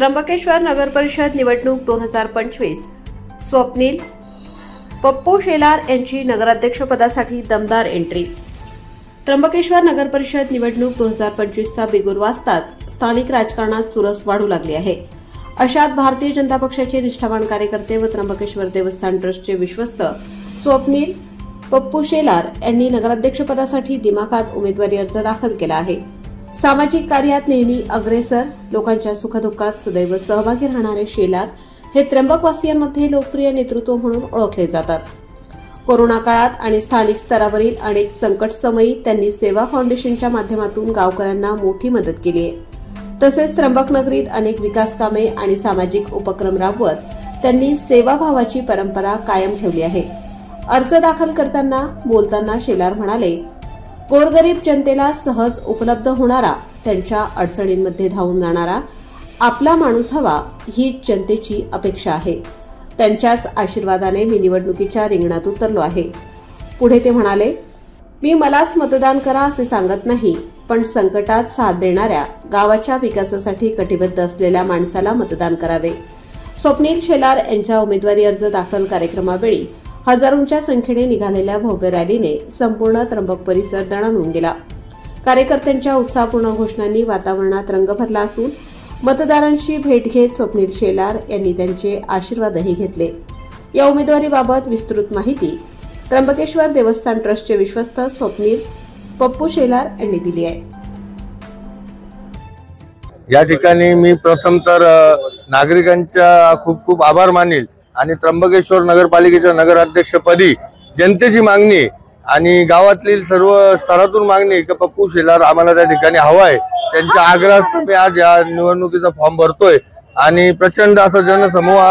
त्र्यंबकेश्वर नगर परिषद निवडणूक 2025 स्वप्नील पप्पू शेलार यांची नगराध्यक्षपदासाठी दमदार एंट्री। त्र्यंबकेश्वर नगर परिषद निवडणूक 2025चा बिगुल वाजताच स्थानिक राजकारणात चुरस वाढू लागली आहे। अशात भारतीय जनता पक्षाचे निष्ठावान कार्यकर्ते व त्र्यंबकेश्वर देवस्थान ट्रस्टचे विश्वस्त स्वप्नील पप्पू शेलार यांनी नगराध्यक्षपदासाठी दिमाखात उमेदवारी अर्ज दाखल केला आहे। सामाजिक कार्यात नेहमी अग्रेसर, लोकांच्या सुखदुःखात सदैव सहभागी राहणारे शेलार हे त्र्यंबकवासियांमध्ये लोकप्रिय नेतृत्व म्हणून ओळखले जातात। कोरोना काळात आणि स्थानिक स्तरावरील अनेक संकटसमयी त्यांनी सेवा फाउंडेशनच्या माध्यमातून गावकऱ्यांना मोठी मदत केली आहे। तसेच त्र्यंबक नगरीत अनेक विकास कामे आणि सामाजिक उपक्रम राबवत त्यांनी सेवाभावाची परंपरा कायम ठेवली आहे। अर्ज दाखल करताना बोलताना शेलार म्हणाले, गोरगरीब जनतेला सहज उपलब्ध होणारा, त्यांच्या अडचणींमध्ये धावून जाणारा आपला माणूस हवा ही जनतेची अपेक्षा आहे। त्यांच्याच आशीर्वादाने मी निवडणुकीच्या रिंगणात उतरलो आहे। पुढे ते म्हणाले, मी मलाच मतदान करा असे सांगत नाही, पण संकटात साथ देणाऱ्या, गावाच्या विकासासाठी कटिबद्ध असलेल्या माणसाला मतदान करावे। स्वप्नील शेलार यांच्या उमेदवारी अर्ज दाखल कार्यक्रमावेळी हजारोंच्या संख्येने निघालेल्या भव्य रॅलीने संपूर्ण त्र्यंबक परिसर दणाणून गेला। कार्यकर्त्यांच्या उत्साहपूर्ण घोषणांनी वातावरणात रंग भरला असून मतदारांशी भेट घेत स्वप्नील शेलार यांनी त्यांचे आशीर्वादही घेतले। या उमेदवारीबाबत विस्तृत माहिती त्र्यंबकेश्वर देवस्थान ट्रस्टचे विश्वस्त स्वप्नील पप्पू शेलार यांनी दिली आहे। या ठिकाणी मी प्रथम तर नागरिकांचा खूप खूप आभार मानेल आणि त्र्यंबकेश्वर नगरपालिकेच्या नगराध्यक्षपदी जनतेची मागणी आणि गावातील सर्व स्तरातून मागणी की पप्पू शेलार आम्हाला त्या ठिकाणी हवा आहे, त्यांच्या आग्रहास्तव मी आज या निवडणुकीचा फॉर्म भरतोय आणि प्रचंड असा जनसमूह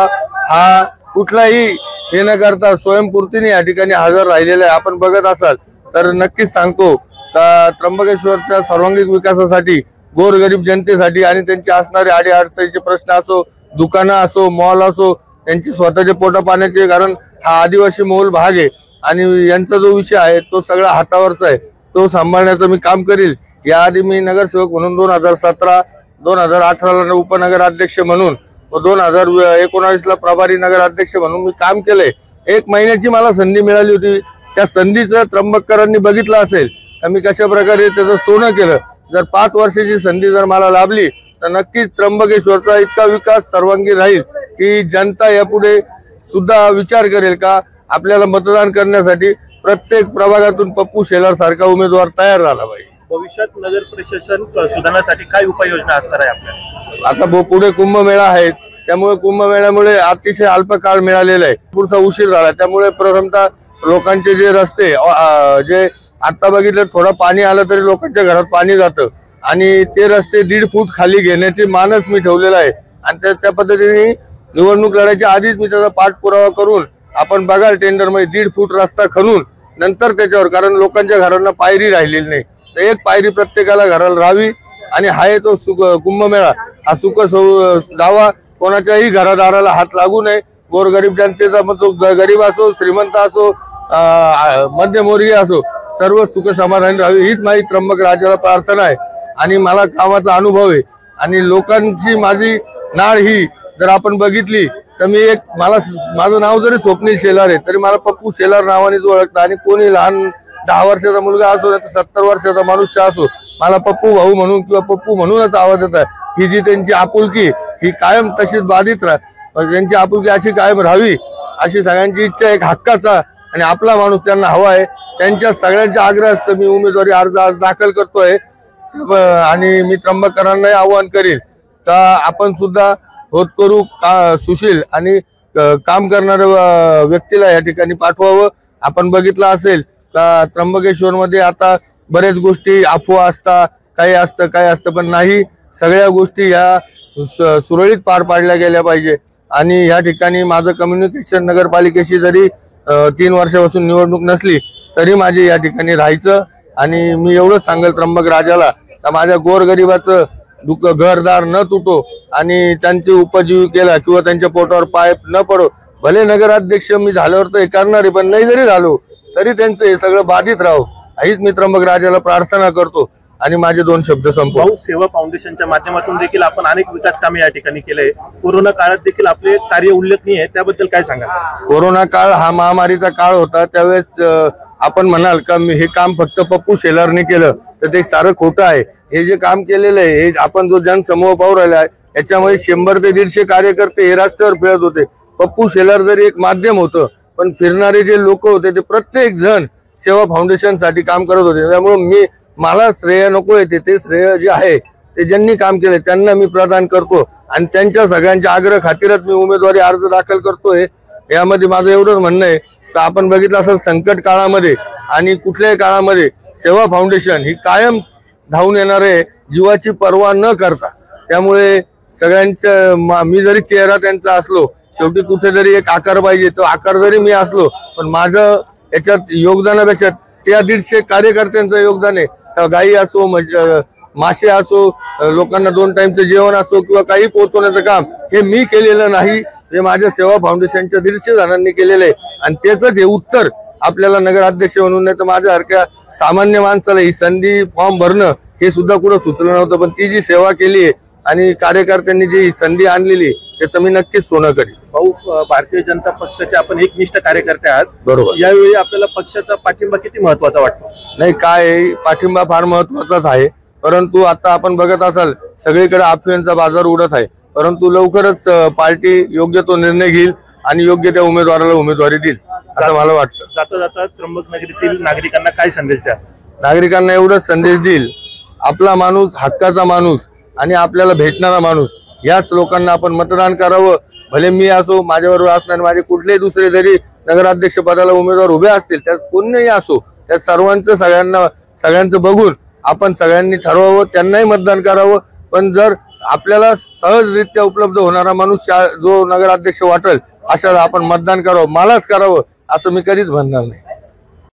हा कुठलाही हे न करता स्वयंपूर्तीने या ठिकाणी हजर राहिलेला आहे। आपण बघत असाल तर नक्कीच सांगतो का त्र्यंबकेश्वरच्या सर्वांगीण विकासासाठी, गोरगरीब जनतेसाठी आणि त्यांचे असणारे अडीअडचणीचे प्रश्न असो, दुकानं असो, मॉल असो, त्यांचे स्वतःचे पोटा पाण्याचे, कारण हा आदिवासी बहुल भाग आहे आणि यांचा जो विषय आहे तो सगळा हातावरचा आहे, तो सांभाळण्याचं मी काम करील। याआधी मी नगरसेवक म्हणून 2017, 2018ला उपनगराध्यक्ष म्हणून व 2019ला प्रभारी नगराध्यक्ष म्हणून मी काम केलंय। 1 महिन्याची मला संधी मिळाली होती। त्या संधीचं त्र्यंबककरांनी बघितलं असेल तर मी कशा प्रकारे त्याचं सोनं केलं। जर 5 वर्षाची संधी जर मला लाभली तर नक्कीच त्र्यंबकेश्वरचा इतका विकास सर्वांगीण राहील की जनता यापुढे सुद्धा विचार करेल का आपल्याला मतदान करण्यासाठी प्रत्येक प्रभागातून पप्पू शेलार सारखा उमेदवार तयार झाला पाहिजे। भविष्यात नगर प्रशासन सुधारण्यासाठी काय उपाययोजना असणार आहे आपल्याला? आता पुढे कुंभमेळा आहे, त्यामुळे कुंभमेळ्यामुळे अतिशय अल्प काळ मिळालेला आहे, पुढचा उशीर झाला। त्यामुळे प्रथमतः लोकांचे जे रस्ते जे आता बघितलं, थोडं पाणी आलं तरी लोकांच्या घरात पाणी जातं आणि ते रस्ते 1.5 फूट खाली घेण्याचे मानस मी ठेवलेला आहे आणि त्या पद्धतीने निवडणूक लढायच्या आधीच मी त्याचा पाठपुरावा करून आपण बघाल टेंडर मध्ये 1.5 फूट रस्ता खणून नंतर त्याच्यावर, कारण लोकांच्या घरांना पायरी राहिलेली नाही, तर एक पायरी प्रत्येकाला घराला राहावी आणि हाय तो कुंभमेळा हा सुख जावा, कोणाच्याही घरादाराला हात लागू नये। गोरगरीब जनतेचा मग तो गरीब असो, श्रीमंत असो, मध्यमवर्गीय असो, सर्व सुख समाधानी राहावी हीच माझी त्र्यंबक राजाला प्रार्थना आहे आणि मला कामाचा अनुभव आहे आणि लोकांची माझी नाळ ही जर आपण बघितली तर मी माझं नाव जरी स्वप्नील शेलार आहे तरी मला पप्पू शेलार नावानेच ओळखतात आणि कोणी लहान 10 वर्षाचा मुलगा असो तर 70 वर्षाचा मनुष्य असो, मला पप्पू भाऊ म्हणून किंवा पप्पू म्हणूनच आवाज येतात। ही जी त्यांची आपुलकी ही कायम तशीच बाधित त्यांची आपुलकी अशी कायम राहावी अशी सगळ्यांची इच्छा, एक हक्काचा आणि आपला माणूस त्यांना हवा आहे। त्यांच्या सगळ्यांच्या आग्रहास्तव मी उमेदवारी अर्ज आज दाखल करतोय आणि मी त्र्यंबककरांना आवाहन करेल का आपण सुद्धा होतकरू सुशील आणि काम करणाऱ्या व्यक्तीला या ठिकाणी पाठवावं। आपण बघितलं असेल का त्र्यंबकेश्वर मध्ये आता बरेच गोष्टी अफवा असतात, काही असतं पण नाही, सगळ्या गोष्टी या सुरळीत पार पाडल्या गेल्या पाहिजे आणि या ठिकाणी माझं कम्युनिकेशन नगरपालिकेशी जरी 3 वर्षापासून निवडणूक नसली तरी माझे या ठिकाणी राहायचं आणि मी एवढंच सांगेल त्र्यंबक राजाला का माझ्या गोरगरिबाचं दुःख घरदार न तुटो आणि त्यांची उपजीविकेला किंवा त्यांच्या पोटावर पाय न पडो। भले नगराध्यक्ष मी झाल्यावर तर हे करणार आहे, पण नाही जरी झालो तरी त्यांचं हे सगळं बाधित राहो हीच मी त्र्यंबक राजाला प्रार्थना करतो आणि माझे 2 शब्द संपवतो. भाऊ, सेवा फाउंडेशनच्या माध्यमातून देखील आपण अनेक विकास कामे या ठिकाणी केले. कोरोना काळात देखील आपले कार्य उल्लेखनीय आहे, त्याबद्दल काय सांगा? कोरोना काळ हा महामारीचा काळ होता. त्यावेळेस आपण म्हणाल का हे काम फक्त पप्पू शेलारने केलं तर ते सारं खोटं आहे. हे जे काम केलेलं आहे, हे आपण जो जनसमूह पाहू राहिला आहे, याच्यामध्ये 100 ते 150 कार्यकर्ते हे रस्त्यावर फिरत होते. पप्पू शेलार जरी एक माध्यम होतं, पण फिरणारे जे लोक होते ते प्रत्येक जण सेवा फाउंडेशन साठी काम करत होते. त्यामुळे मला श्रेय नको येते, ते श्रेय जे आहे ते ज्यांनी काम केले त्यांना मी प्रदान करतो आणि त्यांच्या सगळ्यांच्या आग्रह खातीरच मी उमेदवारी अर्ज दाखल करतोय. यामध्ये माझं एवढंच म्हणणं आहे की आपण बघितलं असेल संकट काळामध्ये आणि कुठल्याही काळामध्ये सेवा फाउंडेशन ही कायम धावून येणार आहे, जीवाची पर्वा न करता. त्यामुळे सगळ्यांच्या मी जरी चेहरा त्यांचा असलो, शेवटी कुठेतरी एक आकार पाहिजे, तो आकार जरी मी असलो, पण माझं याच्यात योगदानापेक्षा त्या 150 कार्यकर्त्यांचं योगदान आहे. गाई असो, मासे असो, लोकांना 2 टाइमचं जेवण असो किंवा काही पोहोचवण्याचं काम हे मी केलेलं नाही, हे माझ्या सेवा फाउंडेशनच्या 150 जणांनी केलेलं आहे. आणि त्याचंच हे उत्तर आपल्याला नगराध्यक्ष म्हणून, नाही तर माझ्यासारख्या सामान्य माणसाला ही संधी फॉर्म भरणं हे सुद्धा कुठं सुचलं नव्हतं. पण ती जी सेवा केली आहे आणि कार्यकर्त्यांनी जी ही संधी आणलेली त्याचं मी नक्कीच सोनं करीन. भाऊ, भारतीय जनता पक्षाचे आपण एकनिष्ठ कार्यकर्ते आहात. बरोबर. यावेळी आपल्याला पक्षाचा पाठिंबा किती महत्वाचा वाटतो? नाही, काय पाठिंबा फार महत्वाचाच आहे, परंतु आता आपण बघत असाल सगळीकडे अफवेंचा बाजार उडत आहे. परंतु लवकरच पार्टी योग्य तो निर्णय घेईल आणि योग्य त्या उमेदवाराला उमेदवारी देईल असं मला वाटतं. जाता जाता त्र्यंबकनगरीतील नागरिकांना काय संदेश द्या? नागरिकांना एवढाच संदेश देईल, आपला माणूस, हक्काचा माणूस आणि आपल्याला भेटणारा माणूस, याच लोकांना आपण मतदान करावं. भले मी असो, माझ्याबरोबर असणारे माझे कुठलेही दुसरे जरी नगराध्यक्ष पदाला उमेदवार उभे असतील, त्यात कोणीही असो, त्या सगळ्यांचं बघून आपण सगळ्यांनी ठरवावं, त्यांनाही मतदान करावं. पण जर आपल्याला सहजरित्या उपलब्ध होणारा माणूस जो नगराध्यक्ष वाटेल अशाला आपण मतदान करावं, मलाच करावं असं मी कधीच म्हणणार नाही.